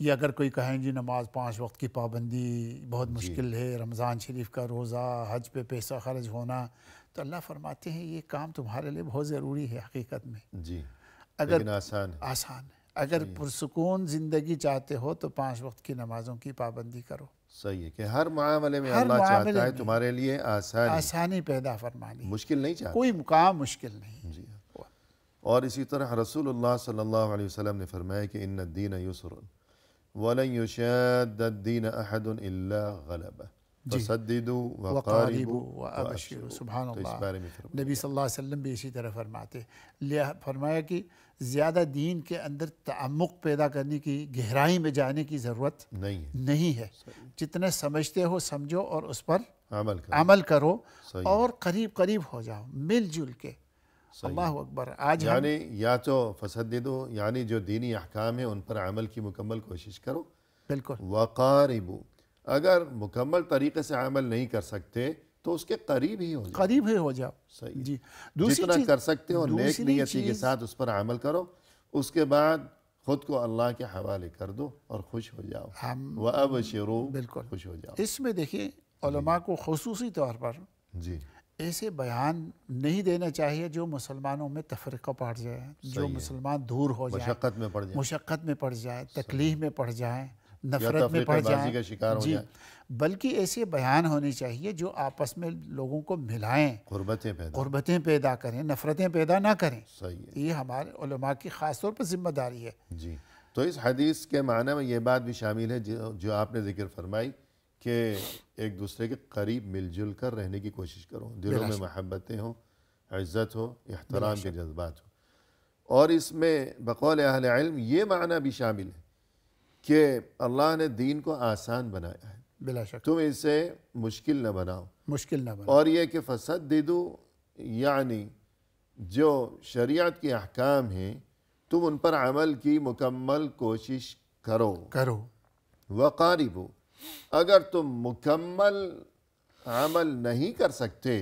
یہ اگر کوئی کہیں جی نماز 5 وقت کی پابندی بہت مشکل ہے، رمضان شریف کا روزہ، حج پہ پیسہ خرچ ہونا، تو اللہ فرماتے ہیں یہ کام تمہارے لیے بہت ضروری ہے حقیقت میں. جی. اگر لیکن آسان ہے. آسان ہے. اگر پرسکون زندگی چاہتے ہو تو 5 وقت کی نمازوں کی پابندی کرو. صحیح ہے کہ ہر معاملے میں ہر اللہ معاملے چاہتا ہے میں تمہارے لیے آسانی پیدا فرمانی. مشکل نہیں چاہتا. کوئی مقام مشکل نہیں. جی. اور اسی طرح رسول اللہ صلی اللہ علیہ وسلم نے فرمایا کہ ان الدین یسر ولن یشاد الدین احد الا غلبہ فسددوا وقاربوا وابشروا. سبحان تو اس اللہ. بارے میں فرمایا. نبی صلی اللہ علیہ وسلم بھی اسی طرح فرماتے. فرمایا کہ زیادہ دین کے اندر تعمق پیدا کرنے کی، گہرائی میں جانے کی ضرورت نہیں ہے. جتنے سمجھتے ہو سمجھو اور اس پر عمل کرو اور قریب قریب ہو جاؤ مل جل کے. اللہ اکبر. آج یعنی یا تو فسددوا یعنی جو دینی احکام ہیں ان پر عمل کی مکمل کوشش کرو. بالکل. وقاربوا اگر مکمل طریقے سے عمل نہیں کر سکتے تو اس کے قریب ہی ہو جاؤ. قریب ہی ہو جاؤ. صحیح. جی. جتنا کر سکتے ہو نیک نیتی کے ساتھ اس پر عمل کرو. اس کے بعد خود کو اللہ کے حوالے کر دو اور خوش ہو جاؤ. وَأَبْشِرُوا. بالکل خوش ہو جاؤ. اس میں دیکھیے علماء کو خصوصی طور پر جی ایسے بیان نہیں دینا چاہیے جو مسلمانوں میں تفرقہ پڑ جائے، جو مسلمان دور ہو جائے، مشقت میں پڑ جائے، تکلیف میں پڑ جائیں، نفرت میں پڑ جائیں. جی. بلکہ ایسے بیان ہونے چاہیے جو آپس میں لوگوں کو ملائیں، قربتیں پیدا کریں، نفرتیں پیدا نہ کریں. یہ ہمارے علماء کی خاص طور پر ذمہ داری ہے. جی. تو اس حدیث کے معنی میں یہ بات بھی شامل ہے جو آپ نے ذکر فرمائی کہ ایک دوسرے کے قریب مل جل کر رہنے کی کوشش کرو. دلوں میں محبتیں ہوں، عزت ہو، احترام کے جذبات ہو. اور اس میں بقول اہل علم یہ معنی بھی شامل ہے کہ اللہ نے دین کو آسان بنایا ہے. بلا شک. تم اسے مشکل نہ بناؤ. اور یہ کہ فسددوا یعنی جو شریعت کے احکام ہیں تم ان پر عمل کی مکمل کوشش کرو. وقاربوا اگر تم مکمل عمل نہیں کر سکتے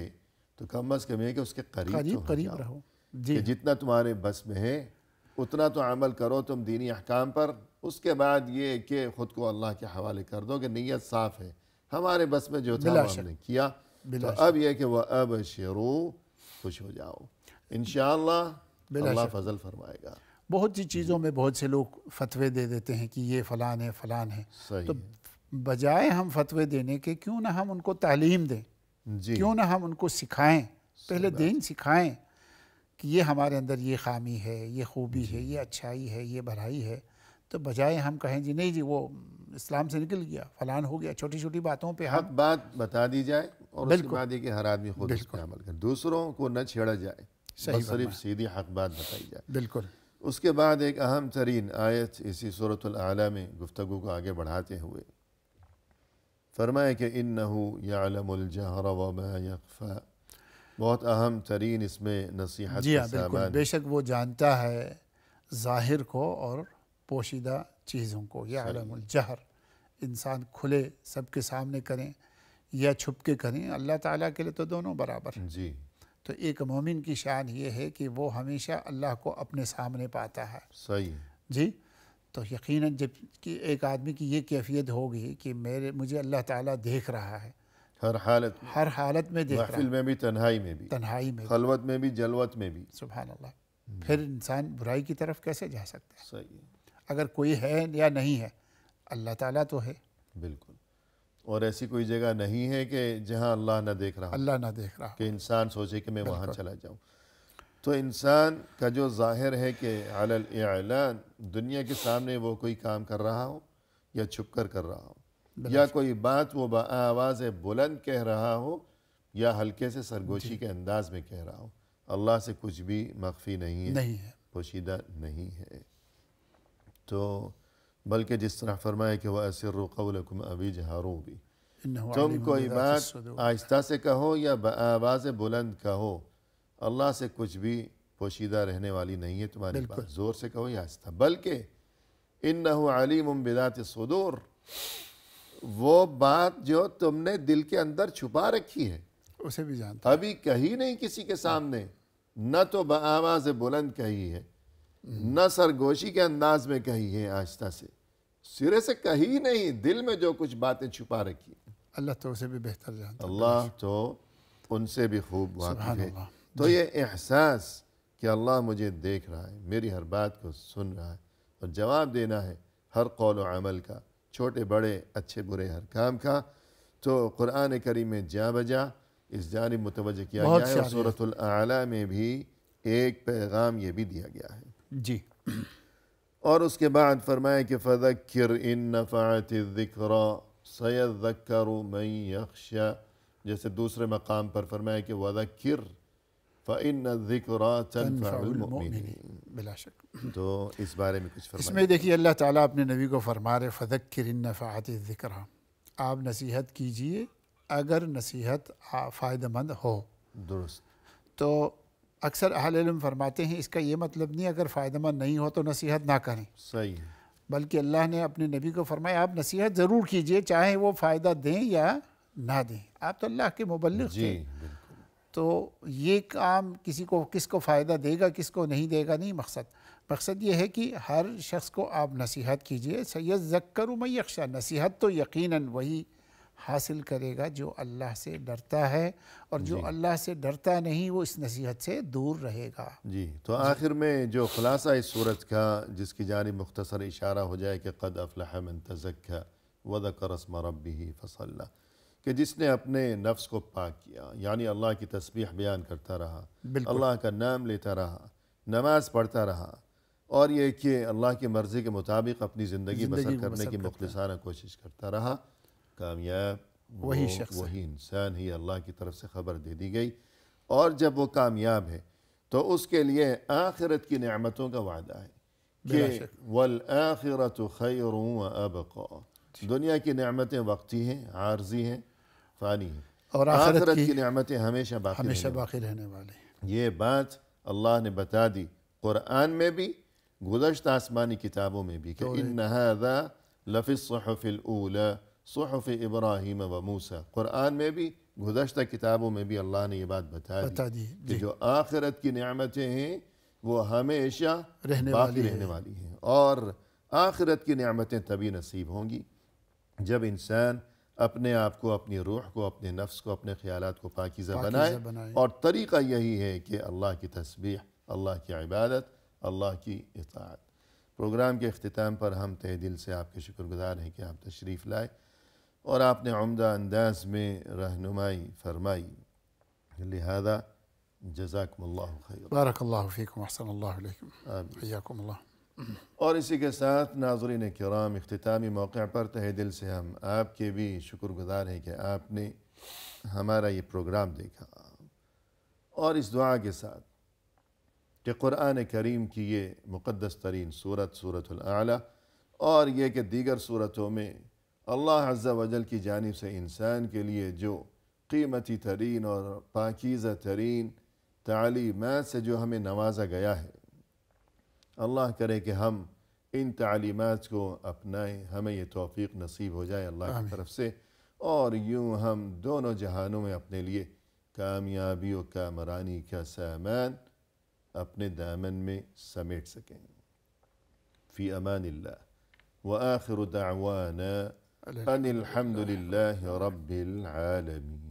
تو کم از کم یہ کہ اس کے قریب رہو. کہ جتنا تمہارے بس میں ہے اتنا تو عمل کرو تم دینی احکام پر. اس کے بعد یہ کہ خود کو اللہ کے حوالے کر دو کہ نیت صاف ہے، ہمارے بس میں جو تھا وہ ہم نے کیا. تو اب یہ کہ وَأَبْشِرُوا خوش ہو جاؤ. انشاءاللہ اللہ فضل فرمائے گا. بہت سی چیزوں میں بہت سے لوگ فتوے دے دیتے ہیں کہ یہ فلان ہے فلان ہے. تو بجائے ہم فتوے دینے کے کیوں نہ ہم ان کو تعلیم دیں، کیوں نہ ہم ان کو سکھائیں. پہلے دین سکھائیں کہ یہ ہمارے اندر یہ خامی ہے، یہ خوبی ہے، یہ اچھائی ہے، یہ بھلائی ہے. تو بجائے ہم کہیں جی نہیں جی وہ اسلام سے نکل گیا، فلان ہو گیا، چھوٹی چھوٹی باتوں پہ حق بات بتا دی جائے اور اس کے بعد یہ کہ ہر آدمی خود اس پہ عمل کرے، دوسروں کو نہ چھیڑا جائے، بس صرف سیدھی حق بات بتائی جائے. بالکل. اس کے بعد ایک اہم ترین آیت اسی سورۃ الاعلیٰ میں گفتگو کو آگے بڑھاتے ہوئے فرمایا کہ اِنَّهُ يَعْلَمُ الْجَهْرَ وَمَا يَخْفَى. بہت اہم ترین اس میں نصیحت. جی ہاں بالکل. بے شک وہ جانتا ہے ظاہر کو اور پوشیدہ چیزوں کو. یعلم الجہر، انسان کھلے سب کے سامنے کریں یا چھپ کے کریں، اللہ تعالیٰ کے لیے تو دونوں برابر. جی. تو ایک مومن کی شان یہ ہے کہ وہ ہمیشہ اللہ کو اپنے سامنے پاتا ہے. صحیح. جی. تو یقیناً جب کہ ایک آدمی کی یہ کیفیت ہوگی کہ مجھے اللہ تعالیٰ دیکھ رہا ہے ہر حالت میں دیکھ رہا ہے، محفل میں بھی، تنہائی میں، خلوت میں بھی، جلوت میں بھی. سبحان اللہ. پھر انسان برائی کی طرف کیسے جا سکتا ہے؟ صحیح. اگر کوئی ہے یا نہیں ہے، اللہ تعالیٰ تو ہے. بالکل. اور ایسی کوئی جگہ نہیں ہے کہ جہاں اللہ نہ دیکھ رہا کہ انسان سوچے کہ میں وہاں چلا جاؤں. تو انسان کا جو ظاہر ہے کہ علی الاعلان دنیا کے سامنے وہ کوئی کام کر رہا ہو یا چھپ کر رہا ہو، یا کوئی بات وہ بآواز بلند کہہ رہا ہو یا ہلکے سے سرگوشی کے انداز میں کہہ رہا ہو، اللہ سے کچھ بھی مخفی نہیں ہے، پوشیدہ نہیں ہے. تو بلکہ جس طرح فرمایا کہ وَأَسِرُّوا قَوْلَكُمْ أَوْ اجْهَرُوا بِهِ، انہ تم علیم کوئی بذات بات الصدور۔ آہستہ سے کہو یا بآواز بلند کہو، اللہ سے کچھ بھی پوشیدہ رہنے والی نہیں ہے تمہاری بالکل۔ بات، زور سے کہو یا آہستہ، بلکہ انہ علیم بذات الصدور، وہ بات جو تم نے دل کے اندر چھپا رکھی ہے، اسے بھی جانتا ابھی کہی نہیں کسی کے سامنے، نہ تو بآواز بلند کہی ہے، نہ سرگوشی کے انداز میں کہی ہے آہستہ سے، سرے سے کہی نہیں، دل میں جو کچھ باتیں چھپا رکھی ہیں، اللہ تو اسے بھی بہتر جانتا ہے۔ اللہ تو ان سے بھی خوب واقف سبحان ہے۔ اللہ۔ تو یہ احساس کہ اللہ مجھے دیکھ رہا ہے، میری ہر بات کو سن رہا ہے اور جواب دینا ہے ہر قول و عمل کا، چھوٹے بڑے اچھے برے ہر کام کا، تو قرآن کریم میں جا بجا اس جانب متوجہ کیا بہت گیا ہے، اور سارے سورۃ الاعلیٰ میں بھی ایک پیغام یہ بھی دیا گیا ہے۔ جی اور اس کے بعد فرمایا کہ فَذَكِّرْ إِن نَفَعَتِ الذِّكْرَى سَيَذَّكَّرُ مَن يَخْشَى، جیسے دوسرے مقام پر فرمایا کہ وَذَكِّرْ فَإِنَّ الذِّكْرَى تَنْفَعُ الْمُؤْمِنِينَ۔ بلا شک۔ تو اس بارے میں کچھ اس فرمائیں۔ میں دیکھیے اللہ تعالیٰ اپنے نبی کو فرما رہے فذکر ان نفعت الذکرہ، آپ نصیحت کیجئے اگر نصیحت فائدہ مند ہو۔ درست۔ تو اکثر اہل علم فرماتے ہیں اس کا یہ مطلب نہیں اگر فائدہ مند نہیں ہو تو نصیحت نہ کریں، صحیح ہے۔ بلکہ اللہ نے اپنے نبی کو فرمایا آپ نصیحت ضرور کیجئے چاہے وہ فائدہ دیں یا نہ دیں، آپ تو اللہ کے مبلغ جی تھے۔ بالکل۔ تو یہ کام کس کو فائدہ دے گا کس کو نہیں دے گا نہیں مقصد یہ ہے کہ ہر شخص کو آپ نصیحت کیجئے، سیذکر من یخشی، نصیحت تو یقیناً وہی حاصل کرے گا جو اللہ سے ڈرتا ہے، اور جو اللہ سے ڈرتا نہیں وہ اس نصیحت سے دور رہے گا۔ جی تو آخر میں جو خلاصہ اس صورت کا جس کی جانب مختصر اشارہ ہو جائے کہ قد افلح من تزکا وذکر اسم ربہ فصلی، کہ جس نے اپنے نفس کو پاک کیا، یعنی اللہ کی تسبیح بیان کرتا رہا، بالکل۔ اللہ کا نام لیتا رہا، نماز پڑھتا رہا، اور یہ کہ اللہ کی مرضی کے مطابق اپنی زندگی بسر کرنے کی مخلصانہ کوشش کرتا رہا، کامیاب وہی انسان ہی، اللہ کی طرف سے خبر دے دی گئی، اور جب وہ کامیاب ہے تو اس کے لیے آخرت کی نعمتوں کا وعدہ ہے کہ وَالْآخِرَةُ خَيْرٌ وَأَبْقَى، دنیا کی نعمتیں وقتی ہیں، عارضی ہیں، فانی ہیں، اور آخرت کی نعمتیں ہمیشہ باقی ہمیشہ رہنے باقی رہنے والے ہیں۔ یہ بات اللہ نے بتا دی قرآن میں بھی، گزشتہ آسمانی کتابوں میں بھی، کہ إِنَّ هَذَا لَفِي الصُّحُفِ الْأُولَى صُحُفِ إِبْرَاهِيمَ وَمُوسَى، قرآن میں بھی گزشتہ کتابوں میں بھی اللہ نے یہ بات بتا دی کہ جو آخرت کی نعمتیں ہیں وہ ہمیشہ باقی رہنے والی ہیں، اور آخرت کی نعمتیں تبھی نصیب ہوں گی جب انسان اپنے آپ کو، اپنی روح کو، اپنے نفس کو، اپنے خیالات کو پاکیزہ بنائے، اور طریقہ یہی ہے کہ اللہ کی تسبیح، اللہ کی عبادت، اللہ کی اطاعت۔ پروگرام کے اختتام پر ہم تہ دل سے آپ کے شکر گزار ہیں کہ آپ تشریف لائے اور آپ نے عمدہ انداز میں رہنمائی فرمائی، لہذا جزاکم اللہ خیر۔ بارک اللہ فیکم، احسن اللہ علیکم، حیاکم اللہ۔ اور اسی کے ساتھ ناظرین کرام، اختتامی موقع پر تہ دل سے ہم آپ کے بھی شکر گزار ہیں کہ آپ نے ہمارا یہ پروگرام دیکھا، اور اس دعا کے ساتھ کہ قرآن کریم کی یہ مقدس ترین سورۃ الاعلیٰ، اور یہ کہ دیگر سورتوں میں اللہ عز و جل کی جانب سے انسان کے لیے جو قیمتی ترین اور پاکیزہ ترین تعلیمات سے جو ہمیں نوازا گیا ہے، اللہ کرے کہ ہم ان تعلیمات کو اپنائیں، ہمیں یہ توفیق نصیب ہو جائے اللہ کی طرف سے، اور یوں ہم دونوں جہانوں میں اپنے لیے کامیابی و کامرانی کا سامان اپنے دامن میں سمیٹ سکیں۔ فی امان اللہ، وآخر دعوانا ان الحمد للہ رب العالمین۔